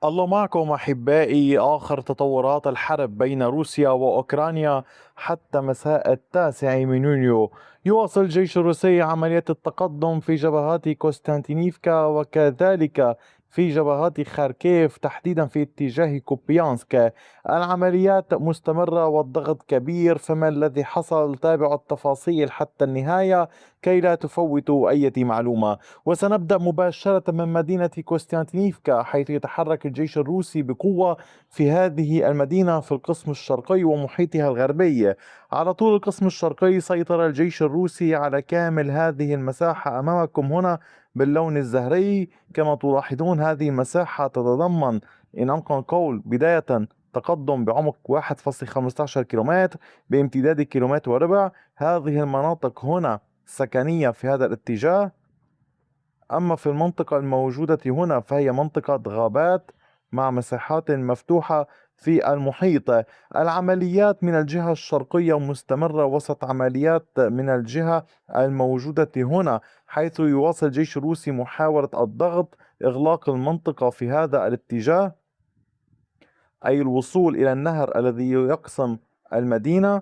الله معكم أحبائي. آخر تطورات الحرب بين روسيا وأوكرانيا حتى مساء 9 من يونيو. يواصل الجيش الروسي عمليات التقدم في جبهات كوستانتينيفكا وكذلك في جبهات خاركيف، تحديدا في اتجاه كوبيانسك. العمليات مستمرة والضغط كبير، فما الذي حصل؟ تابعوا التفاصيل حتى النهاية كي لا تفوتوا أي معلومة. وسنبدأ مباشرة من مدينة كوستانتينيفكا، حيث يتحرك الجيش الروسي بقوة في هذه المدينة في القسم الشرقي ومحيطها الغربي. على طول القسم الشرقي سيطر الجيش الروسي على كامل هذه المساحة أمامكم هنا باللون الزهري. كما تلاحظون هذه المساحة تتضمن، إن أمكن القول، بداية تقدم بعمق 1.15 كيلومتر بامتداد كيلومتر وربع. هذه المناطق هنا سكنية في هذا الاتجاه. أما في المنطقة الموجودة هنا فهي منطقة غابات مع مساحات مفتوحة في المحيط. العمليات من الجهة الشرقية مستمرة وسط عمليات من الجهة الموجودة هنا، حيث يواصل الجيش الروسي محاولة الضغط، إغلاق المنطقة في هذا الاتجاه، أي الوصول إلى النهر الذي يقسم المدينة.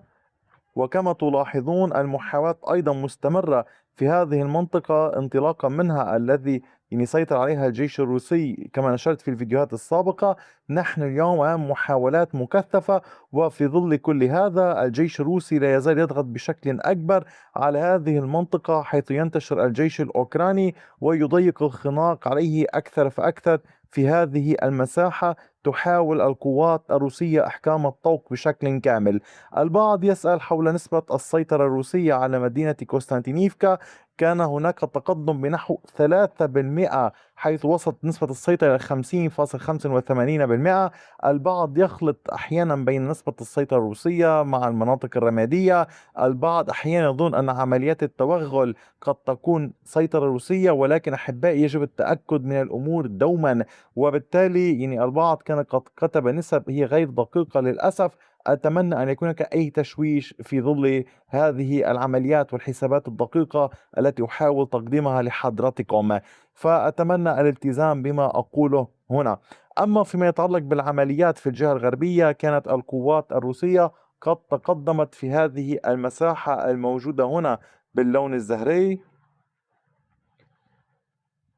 وكما تلاحظون المحاولات أيضا مستمرة في هذه المنطقة انطلاقا منها الذي سيطر عليها الجيش الروسي كما نشرت في الفيديوهات السابقة. نحن اليوم أمام محاولات مكثفة، وفي ظل كل هذا الجيش الروسي لا يزال يضغط بشكل أكبر على هذه المنطقة، حيث ينتشر الجيش الأوكراني ويضيق الخناق عليه أكثر فأكثر في هذه المساحة. تحاول القوات الروسية إحكام الطوق بشكل كامل. البعض يسأل حول نسبة السيطرة الروسية على مدينة كوستانتينيفكا. كان هناك تقدم بنحو 3%، حيث وصلت نسبة السيطرة إلى 50.85%. البعض يخلط أحيانا بين نسبة السيطرة الروسية مع المناطق الرمادية. البعض أحيانا يظن أن عمليات التوغل قد تكون سيطرة روسية، ولكن أحبائي يجب التأكد من الأمور دوما. وبالتالي البعض كان قد كتب نسب هي غير دقيقة للأسف. أتمنى أن يكون هناك أي تشويش في ظل هذه العمليات والحسابات الدقيقة التي أحاول تقديمها لحضرتكم، فأتمنى الالتزام بما أقوله هنا. أما فيما يتعلق بالعمليات في الجهة الغربية، كانت القوات الروسية قد تقدمت في هذه المساحة الموجودة هنا باللون الزهري.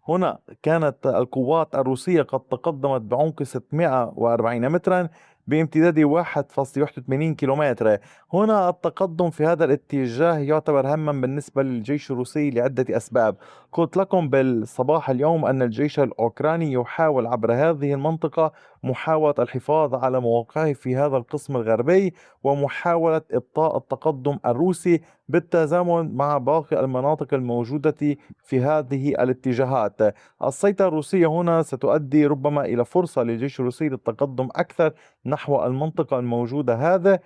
هنا كانت القوات الروسية قد تقدمت بعمق 640 مترا بامتداد 1.81 كيلومتر. هنا التقدم في هذا الاتجاه يعتبر هاما بالنسبة للجيش الروسي لعدة أسباب. قلت لكم بالصباح اليوم أن الجيش الأوكراني يحاول عبر هذه المنطقة محاولة الحفاظ على مواقعه في هذا القسم الغربي، ومحاولة إبطاء التقدم الروسي بالتزامن مع باقي المناطق الموجودة في هذه الاتجاهات. السيطرة الروسية هنا ستؤدي ربما إلى فرصة للجيش الروسي للتقدم أكثر نحو المنطقة الموجودة هذا،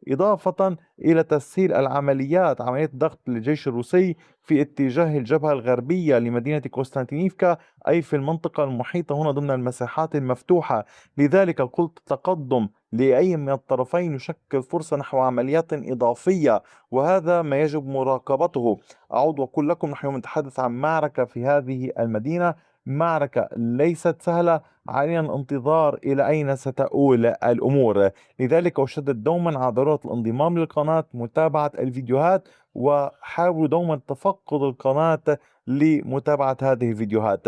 إضافة إلى تسهيل العمليات، عملية ضغط للجيش الروسي في اتجاه الجبهة الغربية لمدينة كوستانتينيفكا، أي في المنطقة المحيطة هنا ضمن المساحات المفتوحة. لذلك قلت تقدم لأي من الطرفين يشكل فرصة نحو عمليات إضافية، وهذا ما يجب مراقبته. أعود وأقول لكم نحن نتحدث عن معركة في هذه المدينة، معركة ليست سهلة. علينا الانتظار إلى أين ستؤول الأمور. لذلك أشدد دوما على ضرورة الانضمام للقناة، متابعة الفيديوهات، وحاولوا دوما تفقد القناة لمتابعة هذه الفيديوهات.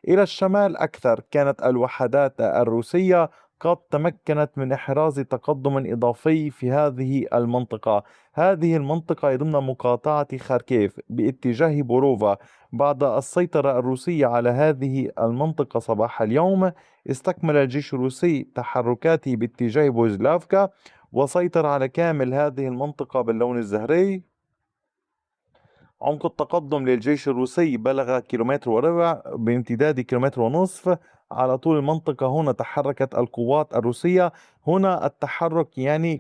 إلى الشمال أكثر كانت الوحدات الروسية قد تمكنت من إحراز تقدم إضافي في هذه المنطقة. هذه المنطقة ضمن مقاطعة خاركيف باتجاه بوروفا. بعد السيطرة الروسية على هذه المنطقة صباح اليوم، استكمل الجيش الروسي تحركاته باتجاه بوزلافكا وسيطر على كامل هذه المنطقة باللون الزهري. عمق التقدم للجيش الروسي بلغ كيلومتر وربع بامتداد كيلومتر ونصف. على طول المنطقة هنا تحركت القوات الروسية. هنا التحرك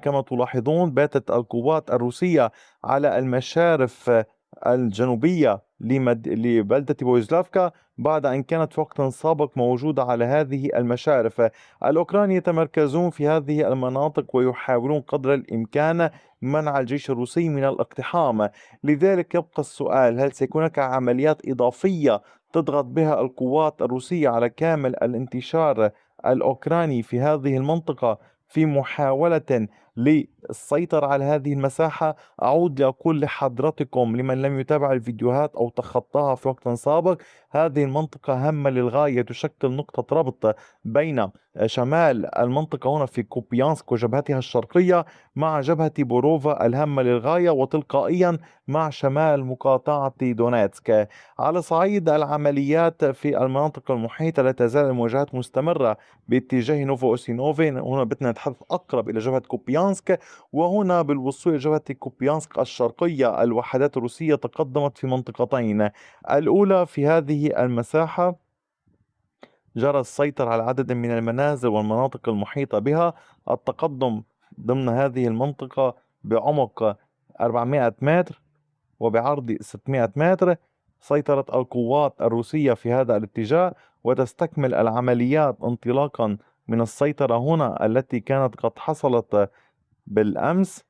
كما تلاحظون باتت القوات الروسية على المشارف الجنوبية لبلدة بويسلافكا، بعد أن كانت في وقت سابق موجودة على هذه المشارف. الأوكران يتمركزون في هذه المناطق ويحاولون قدر الإمكان منع الجيش الروسي من الاقتحام. لذلك يبقى السؤال: هل سيكون هناك عمليات إضافية تضغط بها القوات الروسية على كامل الانتشار الأوكراني في هذه المنطقة في محاولة للسيطرة على هذه المساحة. أعود لأقول لحضرتكم لمن لم يتابع الفيديوهات أو تخطاها في وقت سابق، هذه المنطقة هامة للغاية، تشكل نقطة ربط بين شمال المنطقة هنا في كوبيانسك وجبهتها الشرقية مع جبهة بوروفا الهامة للغاية، وتلقائيا مع شمال مقاطعة دونيتسك. على صعيد العمليات في المناطق المحيطة لا تزال المواجهات مستمرة باتجاه نوفو أوسينوفي. هنا بدنا نتحدث أقرب إلى جبهة كوبيانسك، وهنا بالوصول إلى جبهة كوبيانسك الشرقية الوحدات الروسية تقدمت في منطقتين. الأولى في هذه المساحة جرى السيطرة على عدد من المنازل والمناطق المحيطة بها. التقدم ضمن هذه المنطقة بعمق 400 متر وبعرض 600 متر. سيطرت القوات الروسية في هذا الاتجاه، وتستكمل العمليات انطلاقا من السيطرة هنا التي كانت قد حصلت بالأمس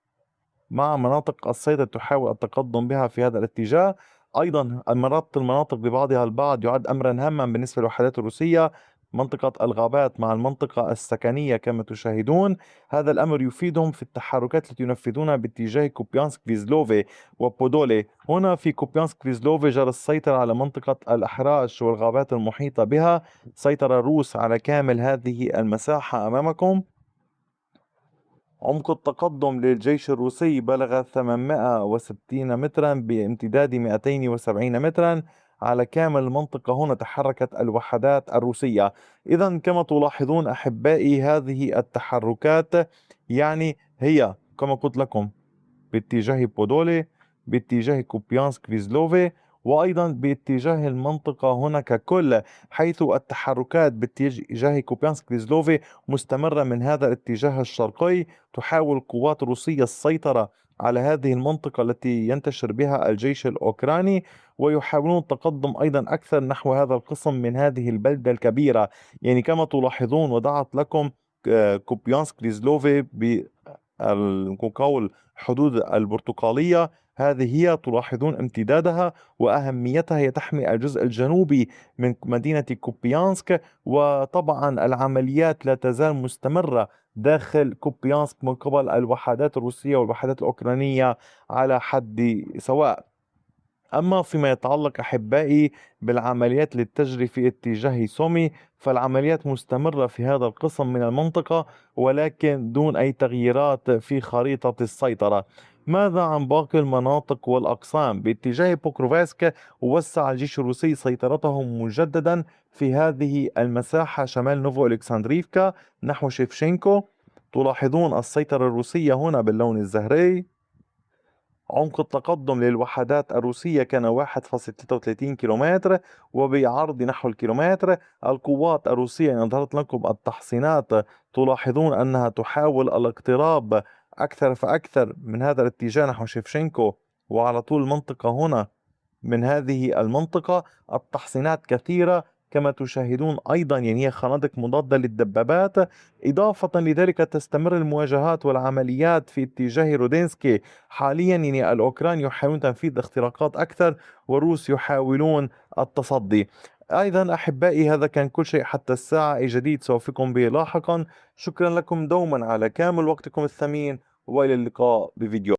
مع مناطق السيطرة تحاول التقدم بها في هذا الاتجاه. أيضا ربط المناطق ببعضها البعض يعد أمرا هاما بالنسبة للوحدات الروسية. منطقة الغابات مع المنطقة السكنية كما تشاهدون، هذا الأمر يفيدهم في التحركات التي ينفذونها باتجاه كوبيانسك فيزلوفي وبودولي. هنا في كوبيانسك فيزلوفي جرى السيطرة على منطقة الأحراش والغابات المحيطة بها. سيطر الروس على كامل هذه المساحة أمامكم. عمق التقدم للجيش الروسي بلغ 860 مترا بامتداد 270 مترا على كامل المنطقة. هنا تحركت الوحدات الروسية. إذا كما تلاحظون أحبائي هذه التحركات يعني هي كما قلت لكم باتجاه بودولي، باتجاه كوبيانسك فيزلوفي، وأيضا باتجاه المنطقة هنا ككل، حيث التحركات باتجاه كوبيانسك فيزلوفي مستمرة من هذا الاتجاه الشرقي. تحاول القوات الروسية السيطرة على هذه المنطقة التي ينتشر بها الجيش الأوكراني، ويحاولون التقدم أيضا أكثر نحو هذا القسم من هذه البلدة الكبيرة. يعني كما تلاحظون وضعت لكم كوبيانسك فيزلوفي بالقول حدود البرتقالية. هذه هي تلاحظون امتدادها وأهميتها، هي تحمي الجزء الجنوبي من مدينة كوبيانسك. وطبعا العمليات لا تزال مستمرة داخل كوبيانسك من قبل الوحدات الروسية والوحدات الأوكرانية على حد سواء. أما فيما يتعلق أحبائي بالعمليات اللي تجري في اتجاه سومي، فالعمليات مستمرة في هذا القسم من المنطقة ولكن دون أي تغييرات في خريطة السيطرة. ماذا عن باقي المناطق والأقسام؟ باتجاه بوكروفاسك وسع الجيش الروسي سيطرته مجددا في هذه المساحة شمال نوفو إلكسندريفكا نحو شيفشينكو. تلاحظون السيطرة الروسية هنا باللون الزهري. عمق التقدم للوحدات الروسية كان 1.33 كيلومتر وبعرض نحو الكيلومتر. القوات الروسية إن أظهرت لكم التحصينات تلاحظون أنها تحاول الاقتراب أكثر فأكثر من هذا الاتجاه نحو شيفشينكو وعلى طول المنطقة هنا. من هذه المنطقة التحصينات كثيرة كما تشاهدون، أيضا يعني هي خنادق مضادة للدبابات. إضافة لذلك تستمر المواجهات والعمليات في اتجاه رودينسكي. حاليا يعني الأوكران يحاولون تنفيذ اختراقات أكثر والروس يحاولون التصدي. أيضا أحبائي هذا كان كل شيء حتى الساعة. أي جديد سوفيكم به لاحقا. شكرا لكم دوما على كامل وقتكم الثمين، وإلى اللقاء بفيديو